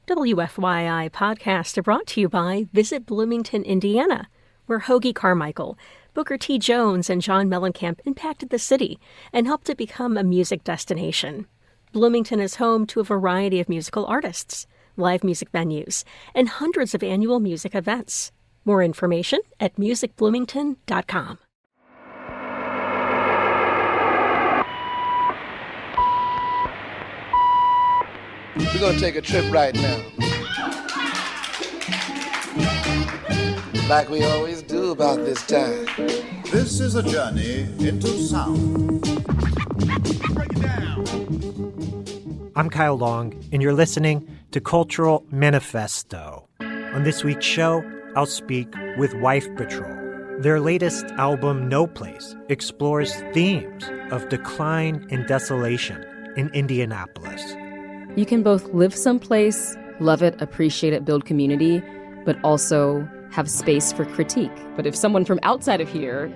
WFYI podcasts are brought to you by Visit Bloomington, Indiana, where Hoagie Carmichael, Booker T. Jones, and John Mellencamp impacted the city and helped it become a music destination. Bloomington is home to a variety of musical artists, live music venues, and hundreds of annual music events. More information at musicbloomington.com. We're going to take a trip right now. Like we always do about this time. This is a journey into sound. Break it down. I'm Kyle Long, and you're listening to Cultural Manifesto. On this week's show, I'll speak with Wife Patrol. Their latest album, No Place, explores themes of decline and desolation in Indianapolis. You can both live someplace, love it, appreciate it, build community, but also have space for critique. But if someone from outside of here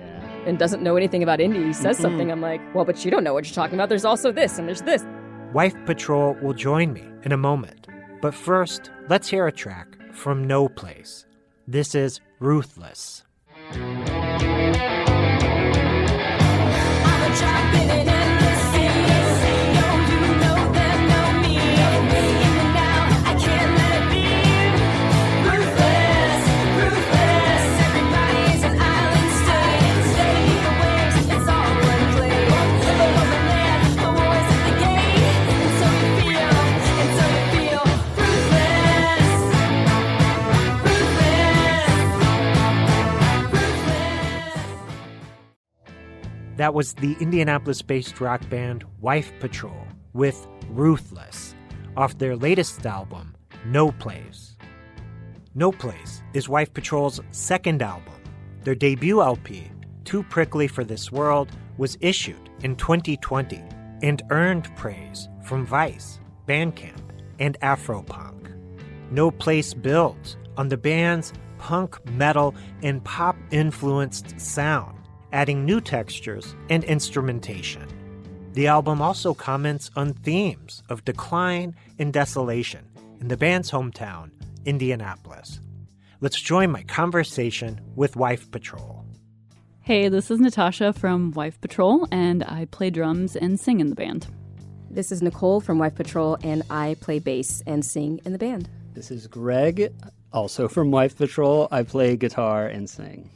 and doesn't know anything about indie says something, I'm like, well, but you don't know what you're talking about. There's also this and there's this. Wife Patrol will join me in a moment. But first, let's hear a track from No Place. This is Ruthless. That was the Indianapolis-based rock band Wife Patrol with Ruthless off their latest album, No Place. No Place is Wife Patrol's second album. Their debut LP, Too Prickly for This World, was issued in 2020 and earned praise from Vice, Bandcamp, and Afropunk. No Place builds on the band's punk, metal, and pop-influenced sound, adding new textures and instrumentation. The album also comments on themes of decline and desolation in the band's hometown, Indianapolis. Let's join my conversation with Wife Patrol. Hey, this is Natasha from Wife Patrol, and I play drums and sing in the band. This is Nicole from Wife Patrol, and I play bass and sing in the band. This is Greg, also from Wife Patrol. I play guitar and sing.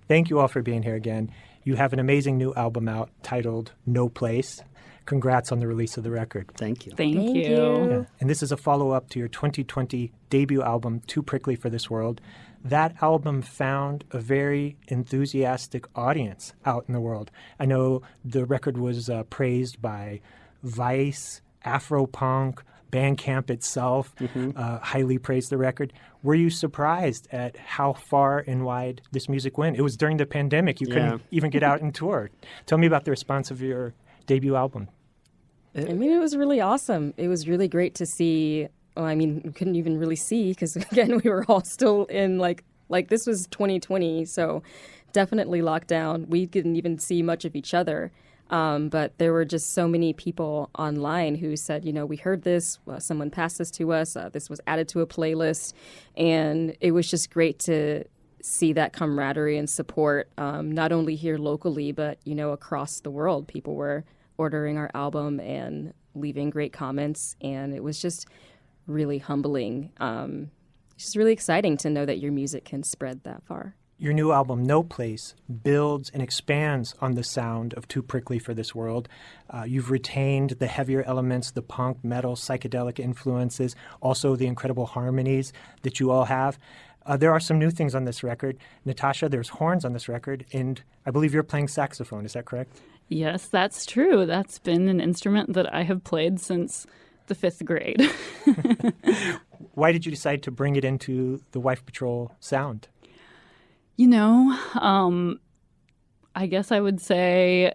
Thank you all for being here again. You have an amazing new album out titled No Place. Congrats on the release of the record. Thank you. Thank you. Yeah. And this is a follow-up to your 2020 debut album, Too Prickly for This World. That album found a very enthusiastic audience out in the world. I know the record was praised by Vice, Afropunk, Bandcamp itself highly praised the record. Were you surprised at how far and wide this music went? It was during the pandemic. You couldn't even get out and tour. Tell me about the response of your debut album. I mean, it was really awesome. It was really great to see. Well, I mean, we couldn't even really see because, again, we were all still in like this was 2020, so definitely locked down. We didn't even see much of each other. But there were just so many people online who said, you know, we heard this, someone passed this to us, this was added to a playlist, and it was just great to see that camaraderie and support, not only here locally, but, you know, across the world. People were ordering our album and leaving great comments, and it was just really humbling. It's just really exciting to know that your music can spread that far. Your new album, No Place, builds and expands on the sound of Too Prickly for This World. You've retained the heavier elements, the punk, metal, psychedelic influences, also the incredible harmonies that you all have. There are some new things on this record. Natasha, there's horns on this record, and I believe you're playing saxophone. Is that correct? Yes, that's true. That's been an instrument that I have played since the 5th grade. Why did you decide to bring it into the Wife Patrol sound? You know, I guess I would say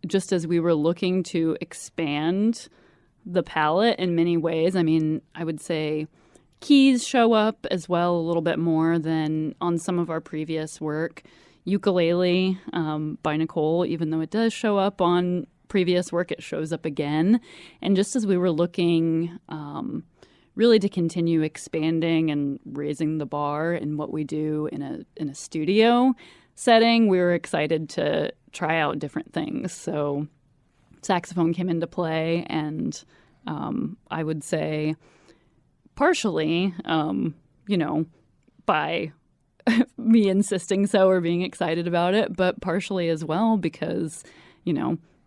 just as we were looking to expand the palette in many ways, I mean, I would say keys show up as well a little bit more than on some of our previous work. Ukulele by Nicole, even though it does show up on previous work, it shows up again. And just as we were looking really to continue expanding and raising the bar in what we do in a studio setting. We were excited to try out different things. So saxophone came into play, and I would say partially, by me insisting so or being excited about it, but partially as well because,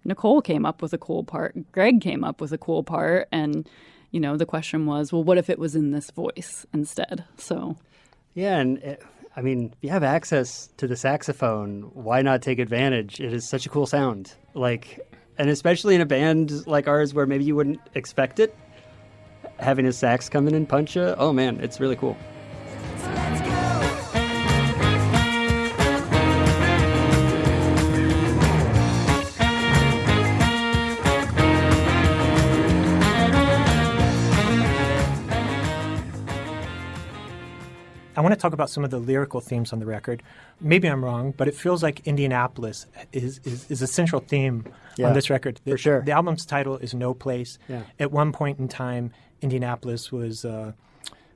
Nicole came up with a cool part, Greg came up with a cool part, and, the question was, well, what if it was in this voice instead? So, Yeah, and if you have access to the saxophone, why not take advantage? It is such a cool sound. And especially in a band like ours where maybe you wouldn't expect it, having a sax come in and punch you, oh man, it's really cool. I want to talk about some of the lyrical themes on the record. Maybe I'm wrong, but it feels like Indianapolis is a central theme on this record. For sure. The album's title is No Place. Yeah. At one point in time, Indianapolis was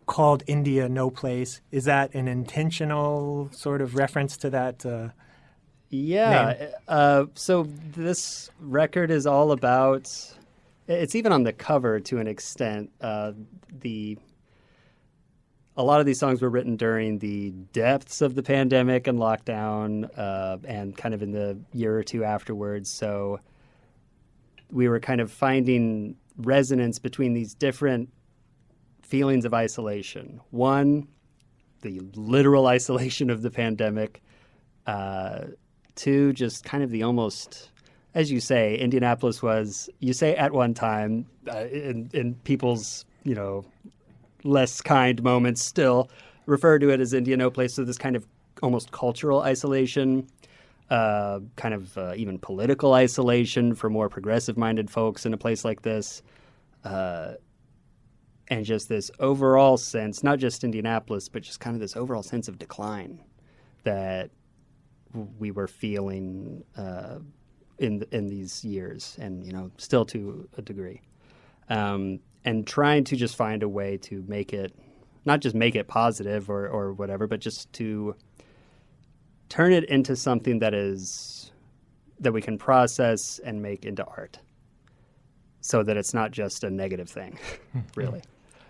called India No Place. Is that an intentional sort of reference to that name? So this record is all about, it's even on the cover to an extent, a lot of these songs were written during the depths of the pandemic and lockdown, and kind of in the year or two afterwards. So we were kind of finding resonance between these different feelings of isolation. One, the literal isolation of the pandemic. Two, just kind of the almost, as you say, Indianapolis was, you say at one time, in people's, less kind moments still refer to it as India No Place. So this kind of almost cultural isolation, even political isolation for more progressive-minded folks in a place like this. And just this overall sense, not just Indianapolis, but just kind of this overall sense of decline that we were feeling in these years, and still to a degree. And trying to just find a way to make it, not just make it positive or whatever, but just to turn it into something that we can process and make into art, so that it's not just a negative thing, really.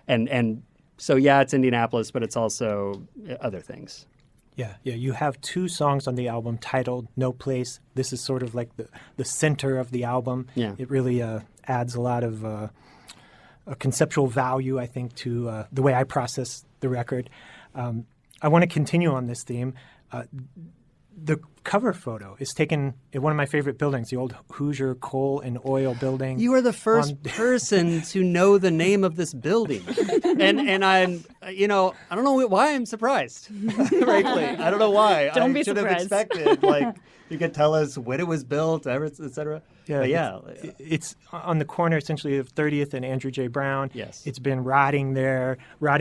And so, yeah, it's Indianapolis, but it's also other things. Yeah. You have two songs on the album titled No Place. This is sort of like the center of the album. Yeah. It really adds a lot of a conceptual value, I think, to the way I process the record. I want to continue on this theme. The cover photo is taken in one of my favorite buildings, the old Hoosier Coal and Oil building. You are the first person to know the name of this building. and I'm, I don't know why I'm surprised, frankly. I don't know why. Don't be should surprised. have expected, you could tell us when it was built, et cetera. Yeah, it's on the corner essentially of 30th and Andrew J. Brown. Yes. It's been rotting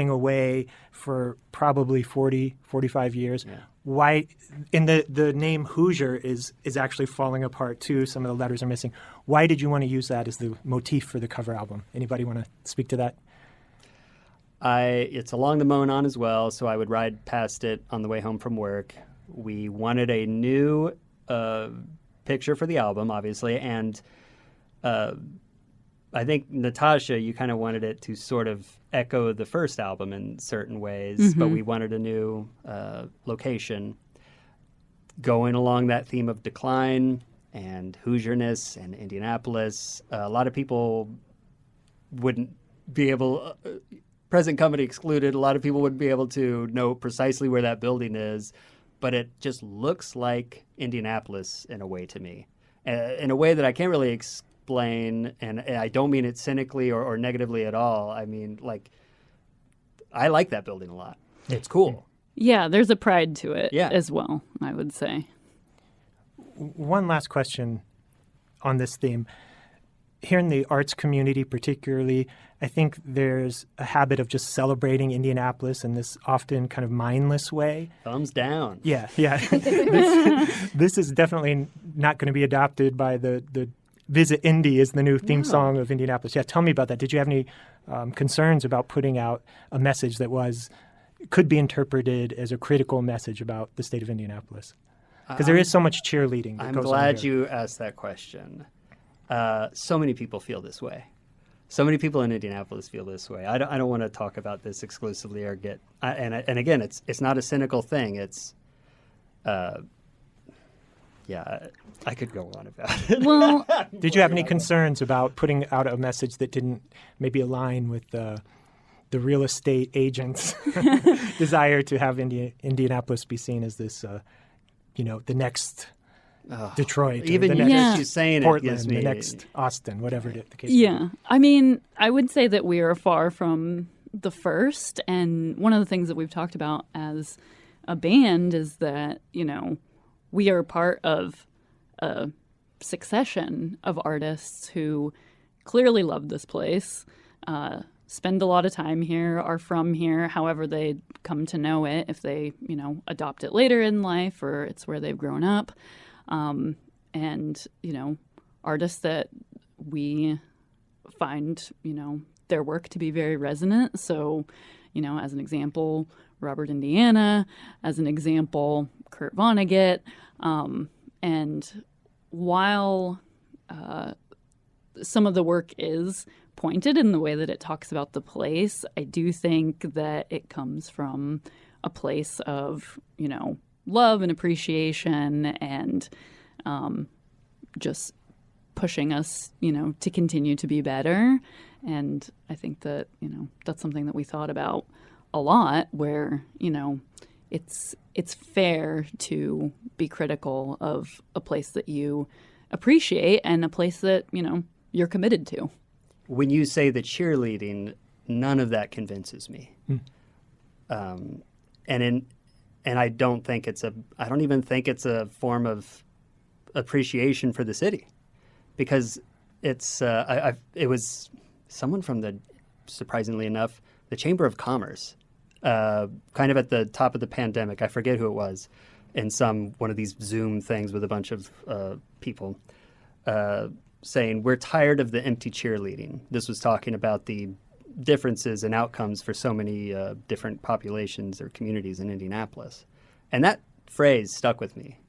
away for probably 45 years. Yeah. Why? And the name Hoosier is actually falling apart too. Some of the letters are missing. Why did you want to use that as the motif for the cover album? Anybody want to speak to that? It's along the Monon as well, so I would ride past it on the way home from work. We wanted a new picture for the album, obviously, and I think, Natasha, you kind of wanted it to sort of echo the first album in certain ways, but we wanted a new location going along that theme of decline and Hoosierness and Indianapolis. A lot of people wouldn't be able, present company excluded, a lot of people wouldn't be able to know precisely where that building is, but it just looks like Indianapolis in a way to me, in a way that I can't really explain, and I don't mean it cynically or negatively at all. I mean, I like that building a lot. It's cool. Yeah, there's a pride to it as well, I would say. One last question on this theme. Here in the arts community particularly, I think there's a habit of just celebrating Indianapolis in this often kind of mindless way. Thumbs down. Yeah. This is definitely not going to be adopted by the Visit Indy is the new theme song of Indianapolis. Yeah, tell me about that. Did you have any concerns about putting out a message that could be interpreted as a critical message about the state of Indianapolis? Because there is so much cheerleading that I'm goes on glad here. you asked that question. So many people feel this way. So many people in Indianapolis feel this way. I don't want to talk about this exclusively or and again, it's not a cynical thing. It's, I could go on about it. Well, Did you have any concerns about putting out a message that didn't maybe align with the real estate agents' desire to have Indianapolis be seen as this, the next Detroit, Even or the just next you saying Portland, it gives me the next Austin, whatever the case may be. yeah. I mean, I would say that we are far from the first. And one of the things that we've talked about as a band is that, we are part of a succession of artists who clearly love this place, spend a lot of time here, are from here, however they come to know it, if they, adopt it later in life or it's where they've grown up. And, artists that we find, their work to be very resonant. So, as an example, Robert Indiana, as an example, Kurt Vonnegut. And while some of the work is pointed in the way that it talks about the place, I do think that it comes from a place of, love and appreciation and just pushing us, to continue to be better. And I think that, that's something that we thought about a lot where, it's fair to be critical of a place that you appreciate and a place that, you're committed to. When you say the cheerleading, none of that convinces me. And I don't even think it's a form of appreciation for the city, because it's it was someone from surprisingly enough, the Chamber of Commerce, kind of at the top of the pandemic. I forget who it was, in one of these Zoom things with a bunch of people, saying we're tired of the empty cheerleading. This was talking about the differences in outcomes for so many different populations or communities in Indianapolis. And that phrase stuck with me,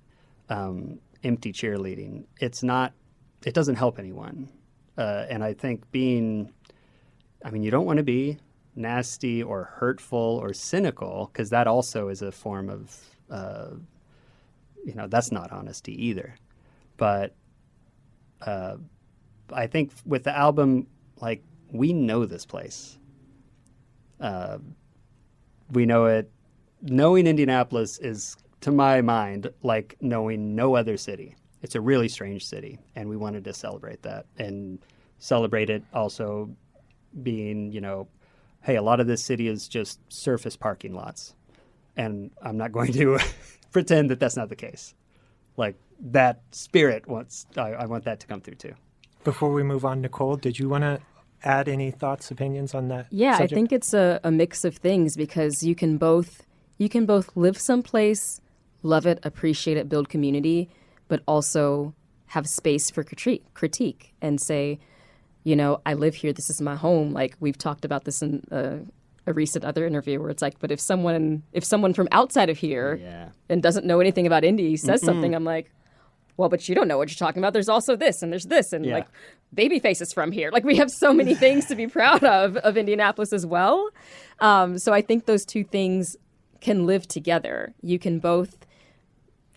empty cheerleading. It doesn't help anyone. And I think you don't want to be nasty or hurtful or cynical, because that also is a form of, that's not honesty either. But I think with the album, we know this place. We know it. Knowing Indianapolis is, to my mind, like knowing no other city. It's a really strange city, and we wanted to celebrate that and celebrate it also being, hey, a lot of this city is just surface parking lots. And I'm not going to pretend that that's not the case. That spirit I want that to come through too. Before we move on, Nicole, did you want to add any thoughts, opinions on that Yeah, subject? I think it's a mix of things, because you can both live someplace, love it, appreciate it, build community, but also have space for critique and say, I live here, this is my home. We've talked about this in a recent other interview where it's but if someone from outside of here and doesn't know anything about Indy says something, I'm like, well, but you don't know what you're talking about. There's also this and there's this and Babyface is from here. We have so many things to be proud of Indianapolis as well. So I think those two things can live together. You can both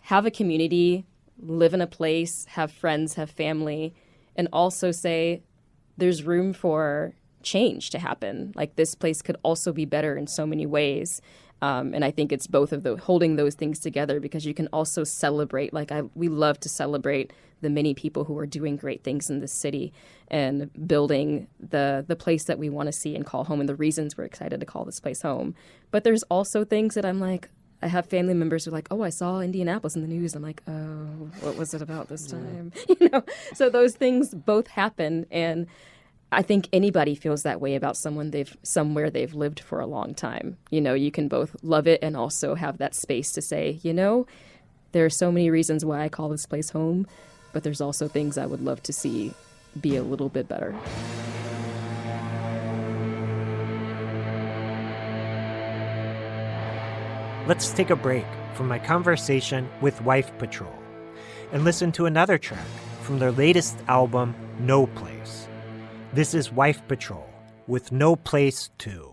have a community, live in a place, have friends, have family, and also say there's room for change to happen. This place could also be better in so many ways. And I think it's both of holding those things together, because you can also celebrate. We love to celebrate the many people who are doing great things in this city and building the place that we want to see and call home, and the reasons we're excited to call this place home. But there's also things that I have family members who are oh, I saw Indianapolis in the news. I'm oh, what was it about this time? So those things both happen, and I think anybody feels that way about somewhere they've lived for a long time. You can both love it and also have that space to say, there are so many reasons why I call this place home, but there's also things I would love to see be a little bit better. Let's take a break from my conversation with Wife Patrol and listen to another track from their latest album, No Place. This is Wife Patrol with No Place 2.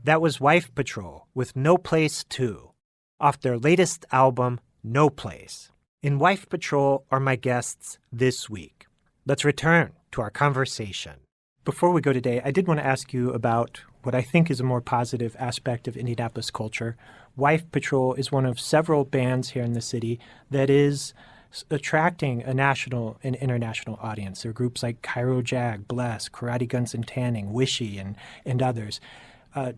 That was Wife Patrol with No Place 2, off their latest album, No Place. In Wife Patrol are my guests this week. Let's return to our conversation. Before we go today, I did want to ask you about what I think is a more positive aspect of Indianapolis culture. Wife Patrol is one of several bands here in the city that is attracting a national and international audience. There are groups like Cairo Jag, Bless, Karate Guns and Tanning, Wishy, and others.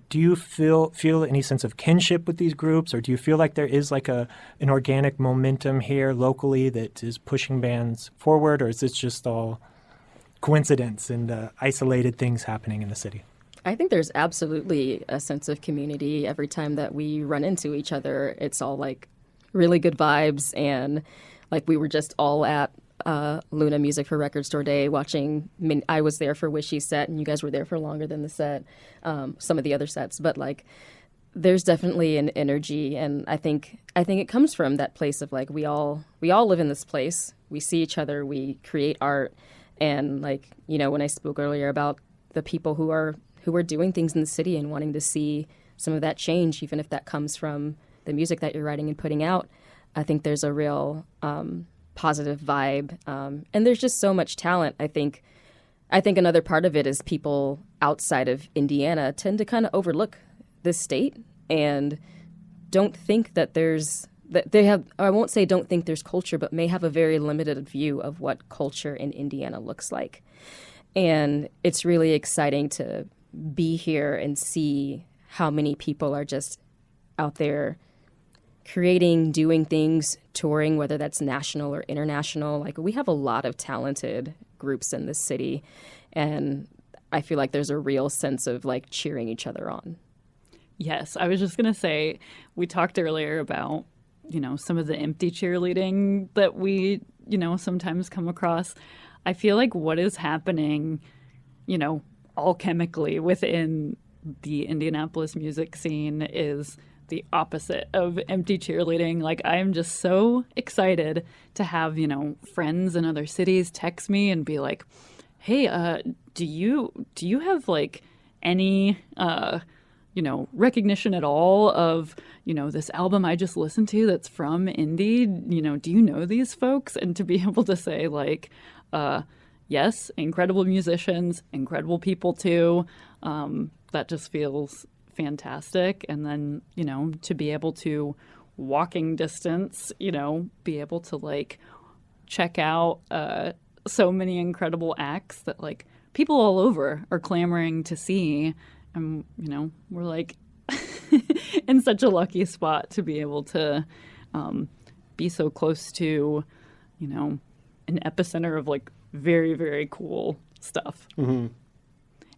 Do you feel any sense of kinship with these groups, or do you feel like there is like an organic momentum here locally that is pushing bands forward, or is this just all coincidence and isolated things happening in the city? I think there's absolutely a sense of community. Every time that we run into each other, it's all like really good vibes, and like we were just all at Luna Music for Record Store Day watching. I mean, I was there for Wishy's set, and you guys were there for longer than the set, some of the other sets. But like, there's definitely an energy, and I think it comes from that place of like we all live in this place. We see each other, we create art, and like, you know, when I spoke earlier about the people who are doing things in the city and wanting to see some of that change, even if that comes from the music that you're writing and putting out, I think there's a real positive vibe, and there's just so much talent. I think another part of it is people outside of Indiana tend to kind of overlook this state and don't think that I won't say don't think there's culture, but may have a very limited view of what culture in Indiana looks like. And it's really exciting to be here and see how many people are just out there creating, doing things, touring, whether that's national or international. Like, we have a lot of talented groups in this city, and I feel like there's a real sense of like cheering each other on. Yes, I was just going to say, we talked earlier about, you know, some of the empty cheerleading that we, you know, sometimes come across. I feel like what is happening, you know, alchemically within the Indianapolis music scene is the opposite of empty cheerleading. Like, I'm just so excited to have, you know, friends in other cities text me and be like, hey, do you have like any, you know, recognition at all of, you know, this album I just listened to that's from Indy? You know, do you know these folks? And to be able to say like, yes, incredible musicians, incredible people too. That just feels fantastic. And then, you know, to be able to walking distance, you know, be able to like check out so many incredible acts that like people all over are clamoring to see. And, you know, we're like in such a lucky spot to be able to be so close to, you know, an epicenter of like very, very cool stuff. Mm-hmm.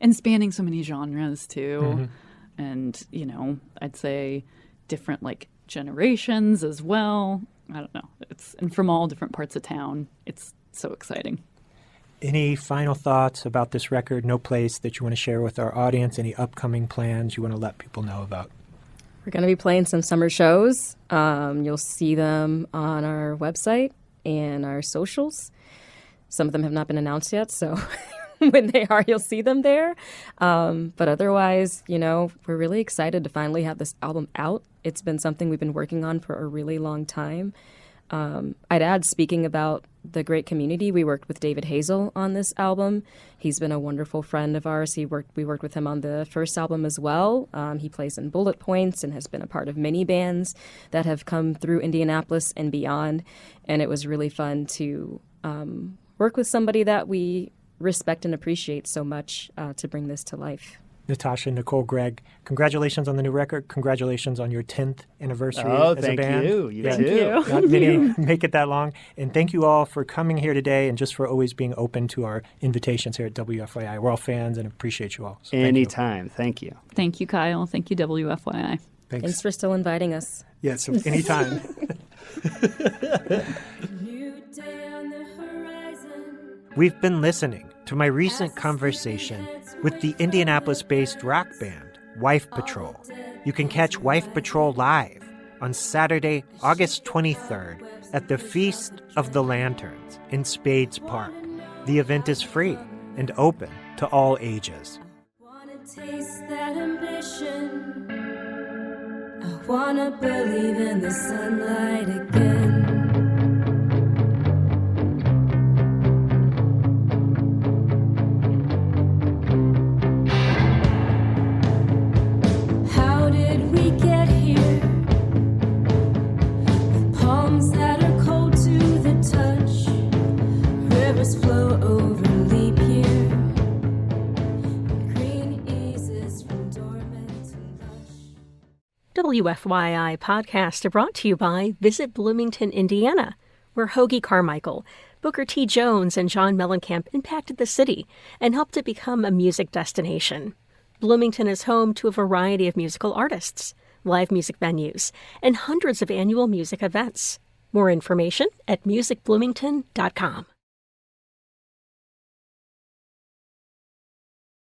And spanning so many genres too. Mm-hmm. And, you know, I'd say different like generations as well. I don't know. And from all different parts of town. It's so exciting. Any final thoughts about this record, No Place, that you want to share with our audience? Any upcoming plans you want to let people know about? We're going to be playing some summer shows. You'll see them on our website and our socials. Some of them have not been announced yet, so when they are, you'll see them there. But otherwise, you know, we're really excited to finally have this album out. It's been something we've been working on for a really long time. I'd add, speaking about the great community, we worked with David Hazel on this album. He's been a wonderful friend of ours. We worked with him on the first album as well. He plays in Bullet Points and has been a part of many bands that have come through Indianapolis and beyond. And it was really fun to work with somebody that we respect and appreciate so much to bring this to life. Natasha, Nicole, Greg, congratulations on the new record. Congratulations on your 10th anniversary as a band. Thank you. You Yeah, too. Not many make it that long. And thank you all for coming here today and just for always being open to our invitations here at WFYI. We're all fans and appreciate you all. So Anytime. Thank you. Thank you, Kyle. Thank you, WFYI. Thanks for still inviting us. Yeah, so anytime. We've been listening to my recent conversation with the Indianapolis-based rock band Wife Patrol. You can catch Wife Patrol live on Saturday, August 23rd at the Feast of the Lanterns in Spades Park. The event is free and open to all ages. Taste that ambition. I wanna believe in the sunlight again. How did we get here? With palms that are cold to the touch. Rivers flow over leap year. WFYI podcasts are brought to you by Visit Bloomington, Indiana, where Hoagie Carmichael, Booker T. Jones, and John Mellencamp impacted the city and helped it become a music destination. Bloomington is home to a variety of musical artists, live music venues, and hundreds of annual music events. More information at musicbloomington.com.